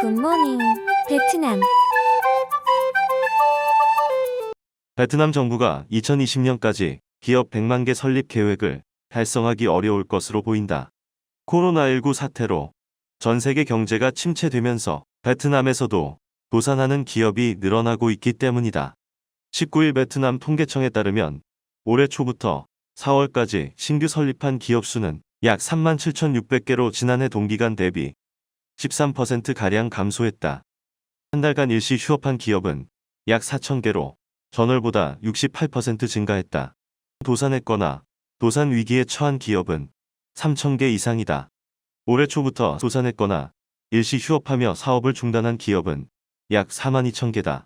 굿모닝, 베트남. 베트남 정부가 2020년까지 기업 100만 개 설립 계획을 달성하기 어려울 것으로 보인다. 코로나19 사태로 전 세계 경제가 침체되면서 베트남에서도 도산하는 기업이 늘어나고 있기 때문이다. 19일 베트남 통계청에 따르면 올해 초부터 4월까지 신규 설립한 기업 수는 약 37,600개로 지난해 동기간 대비 13%가량 감소했다. 한 달간 일시 휴업한 기업은 약 4,000개로 전월보다 68% 증가했다. 도산했거나 도산 위기에 처한 기업은 3,000개 이상이다. 올해 초부터 도산했거나 일시 휴업하며 사업을 중단한 기업은 약 42,000개다.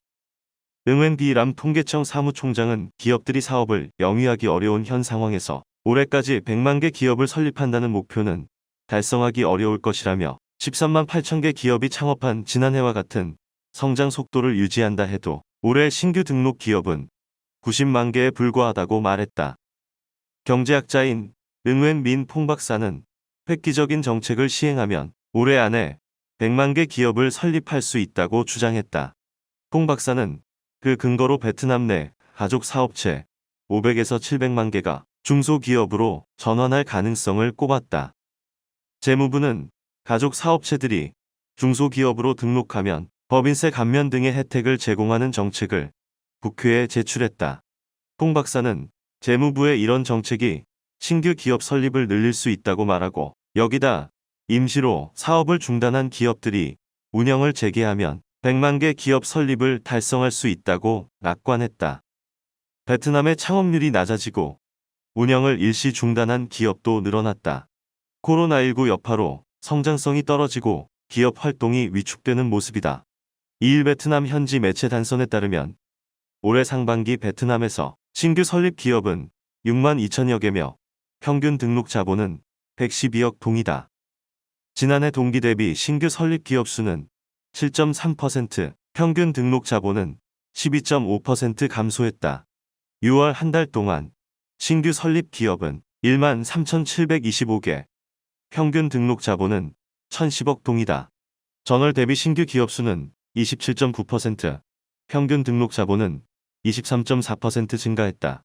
응웬비람 통계청 사무총장은 기업들이 사업을 영위하기 어려운 현 상황에서 올해까지 100만 개 기업을 설립한다는 목표는 달성하기 어려울 것이라며 13만 8천 개 기업이 창업한 지난해와 같은 성장 속도를 유지한다 해도 올해 신규 등록 기업은 90만 개에 불과하다고 말했다. 경제학자인 응웬민 퐁 박사는 획기적인 정책을 시행하면 올해 안에 100만 개 기업을 설립할 수 있다고 주장했다. 퐁 박사는 그 근거로 베트남 내 가족 사업체 500에서 700만 개가 중소기업으로 전환할 가능성을 꼽았다. 재무부는 가족 사업체들이 중소기업으로 등록하면 법인세 감면 등의 혜택을 제공하는 정책을 국회에 제출했다. 퐁 박사는 재무부의 이런 정책이 신규 기업 설립을 늘릴 수 있다고 말하고 여기다 임시로 사업을 중단한 기업들이 운영을 재개하면 100만 개 기업 설립을 달성할 수 있다고 낙관했다. 베트남의 창업률이 낮아지고 운영을 일시 중단한 기업도 늘어났다. 코로나19 여파로 성장성이 떨어지고 기업 활동이 위축되는 모습이다. 2일 베트남 현지 매체 단선에 따르면 올해 상반기 베트남에서 신규 설립 기업은 6만 2천여 개며 평균 등록 자본은 112억 동이다. 지난해 동기 대비 신규 설립 기업 수는 7.3%, 평균 등록 자본은 12.5% 감소했다. 6월 한 달 동안 신규 설립 기업은 1만 3,725개, 평균 등록 자본은 1,010억 동이다. 전월 대비 신규 기업 수는 27.9%, 평균 등록 자본은 23.4% 증가했다.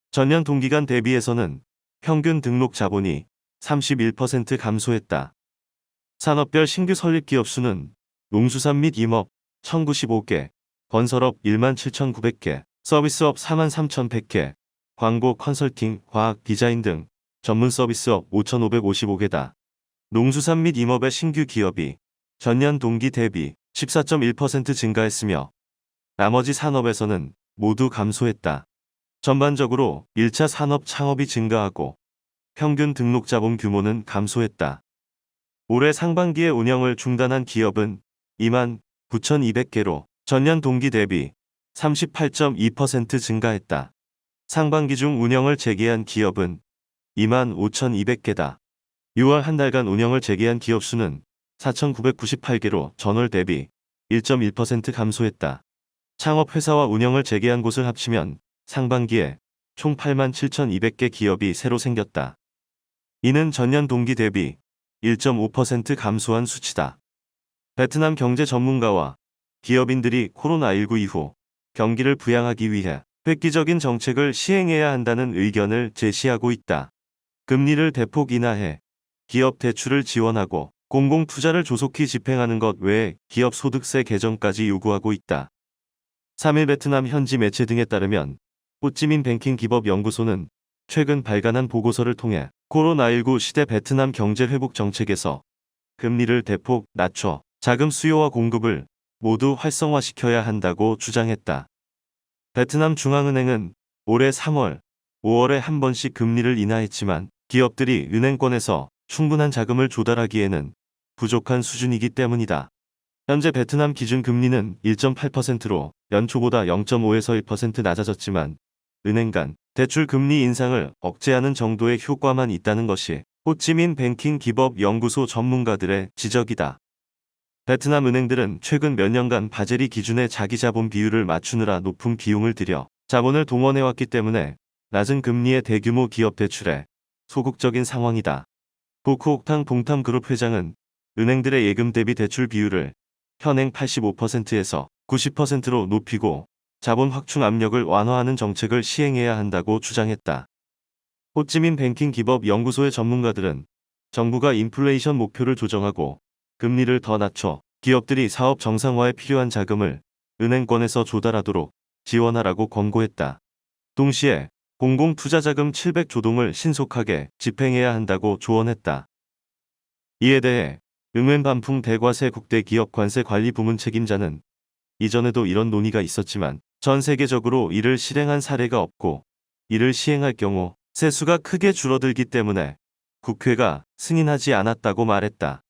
전년 동기간 대비해서는 평균 등록 자본이 31% 감소했다. 산업별 신규 설립 기업 수는 농수산 및 임업 1,095개, 건설업 1만 7,900개, 서비스업 4만 3,100개, 광고 컨설팅, 과학 디자인 등 전문 서비스업 5,555개다. 농수산 및 임업의 신규 기업이 전년 동기 대비 14.1% 증가했으며 나머지 산업에서는 모두 감소했다. 전반적으로 1차 산업 창업이 증가하고 평균 등록 자본 규모는 감소했다. 올해 상반기에 운영을 중단한 기업은 2만 9,200개로 전년 동기 대비 38.2% 증가했다. 상반기 중 운영을 재개한 기업은 2만 5,200개다. 6월 한 달간 운영을 재개한 기업 수는 4,998개로 전월 대비 1.1% 감소했다. 창업회사와 운영을 재개한 곳을 합치면 상반기에 총 8만 7,200개 기업이 새로 생겼다. 이는 전년 동기 대비 1.5% 감소한 수치다. 베트남 경제 전문가와 기업인들이 코로나19 이후 경기를 부양하기 위해 획기적인 정책을 시행해야 한다는 의견을 제시하고 있다. 금리를 대폭 인하해 기업 대출을 지원하고 공공투자를 조속히 집행하는 것 외에 기업 소득세 개정까지 요구하고 있다. 3일 베트남 현지 매체 등에 따르면 호찌민 뱅킹 기법 연구소는 최근 발간한 보고서를 통해 코로나19 시대 베트남 경제 회복 정책에서 금리를 대폭 낮춰 자금 수요와 공급을 모두 활성화시켜야 한다고 주장했다. 베트남 중앙은행은 올해 3월, 5월에 한 번씩 금리를 인하했지만 기업들이 은행권에서 충분한 자금을 조달하기에는 부족한 수준이기 때문이다. 현재 베트남 기준 금리는 1.8%로 연초보다 0.5에서 1% 낮아졌지만 은행 간 대출 금리 인상을 억제하는 정도의 효과만 있다는 것이 호찌민 뱅킹 기법 연구소 전문가들의 지적이다. 베트남 은행들은 최근 몇 년간 바젤이 기준의 자기 자본 비율을 맞추느라 높은 비용을 들여 자본을 동원해왔기 때문에 낮은 금리의 대규모 기업 대출에 소극적인 상황이다. 보크옥탕 동탐그룹 회장은 은행들의 예금 대비 대출 비율을 현행 85%에서 90%로 높이고 자본 확충 압력을 완화하는 정책을 시행해야 한다고 주장했다. 호찌민 뱅킹 기법 연구소의 전문가들은 정부가 인플레이션 목표를 조정하고 금리를 더 낮춰 기업들이 사업 정상화에 필요한 자금을 은행권에서 조달하도록 지원하라고 권고했다. 동시에 공공투자자금 700조 동을 신속하게 집행해야 한다고 조언했다. 이에 대해 응웬반풍 대과세 국대기업관세관리부문 책임자는 이전에도 이런 논의가 있었지만 전 세계적으로 이를 실행한 사례가 없고 이를 시행할 경우 세수가 크게 줄어들기 때문에 국회가 승인하지 않았다고 말했다.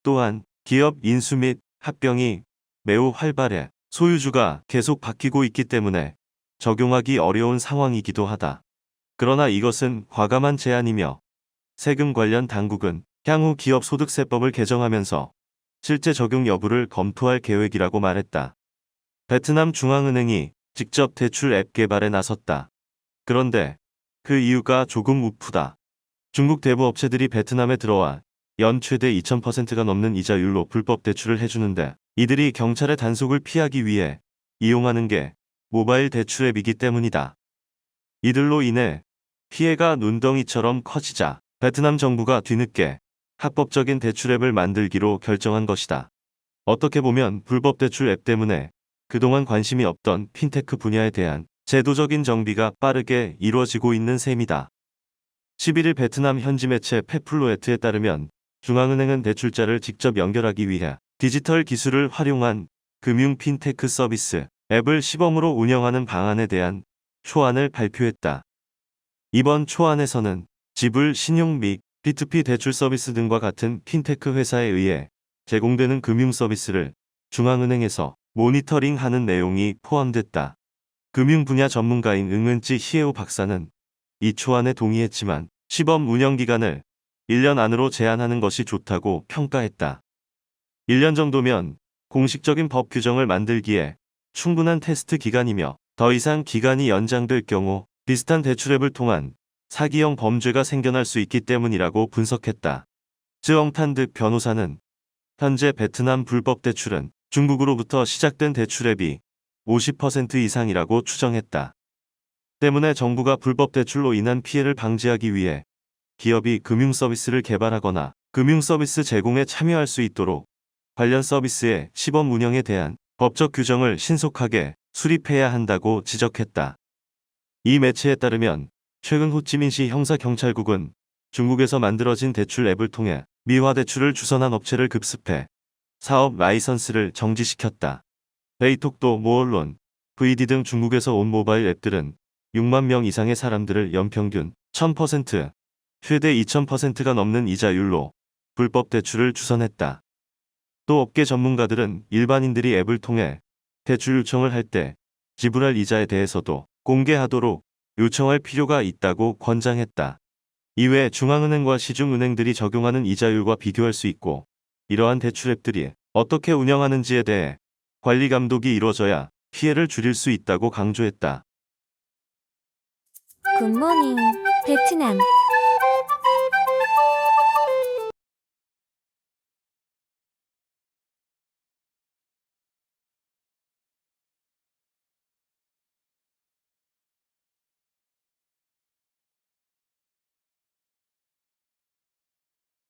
또한 기업 인수 및 합병이 매우 활발해 소유주가 계속 바뀌고 있기 때문에 적용하기 어려운 상황이기도 하다. 그러나 이것은 과감한 제안이며 세금 관련 당국은 향후 기업소득세법을 개정하면서 실제 적용 여부를 검토할 계획이라고 말했다. 베트남 중앙은행이 직접 대출 앱 개발에 나섰다. 그런데 그 이유가 조금 우프다. 중국 대부 업체들이 베트남에 들어와 연 최대 2000%가 넘는 이자율로 불법 대출을 해주는데 이들이 경찰의 단속을 피하기 위해 이용하는 게 모바일 대출 앱이기 때문이다. 이들로 인해 피해가 눈덩이처럼 커지자 베트남 정부가 뒤늦게 합법적인 대출 앱을 만들기로 결정한 것이다. 어떻게 보면 불법 대출 앱 때문에 그동안 관심이 없던 핀테크 분야에 대한 제도적인 정비가 빠르게 이루어지고 있는 셈이다. 11일 베트남 현지 매체 페플로에트에 따르면 중앙은행은 대출자를 직접 연결하기 위해 디지털 기술을 활용한 금융 핀테크 서비스 앱을 시범으로 운영하는 방안에 대한 초안을 발표했다. 이번 초안에서는 지불, 신용 및 P2P 대출 서비스 등과 같은 핀테크 회사에 의해 제공되는 금융 서비스를 중앙은행에서 모니터링하는 내용이 포함됐다. 금융 분야 전문가인 응은찌 히에오 박사는 이 초안에 동의했지만 시범 운영 기간을 1년 안으로 제한하는 것이 좋다고 평가했다. 1년 정도면 공식적인 법 규정을 만들기에 충분한 테스트 기간이며 더 이상 기간이 연장될 경우 비슷한 대출 앱을 통한 사기형 범죄가 생겨날 수 있기 때문이라고 분석했다. 쯔엉탄득 변호사는 현재 베트남 불법 대출은 중국으로부터 시작된 대출 앱이 50% 이상이라고 추정했다. 때문에 정부가 불법 대출로 인한 피해를 방지하기 위해 기업이 금융 서비스를 개발하거나 금융 서비스 제공에 참여할 수 있도록 관련 서비스의 시범 운영에 대한 법적 규정을 신속하게 수립해야 한다고 지적했다. 이 매체에 따르면 최근 호찌민시 형사경찰국은 중국에서 만들어진 대출 앱을 통해 미화 대출을 주선한 업체를 급습해 사업 라이선스를 정지시켰다. 베이톡도 모언론, VD 등 중국에서 온 모바일 앱들은 6만 명 이상의 사람들을 연평균 1000%, 최대 2000%가 넘는 이자율로 불법 대출을 주선했다. 또 업계 전문가들은 일반인들이 앱을 통해 대출 요청을 할 때 지불할 이자에 대해서도 공개하도록 요청할 필요가 있다고 권장했다. 이외 중앙은행과 시중은행들이 적용하는 이자율과 비교할 수 있고 이러한 대출 앱들이 어떻게 운영하는지에 대해 관리 감독이 이루어져야 피해를 줄일 수 있다고 강조했다. 굿모닝 베트남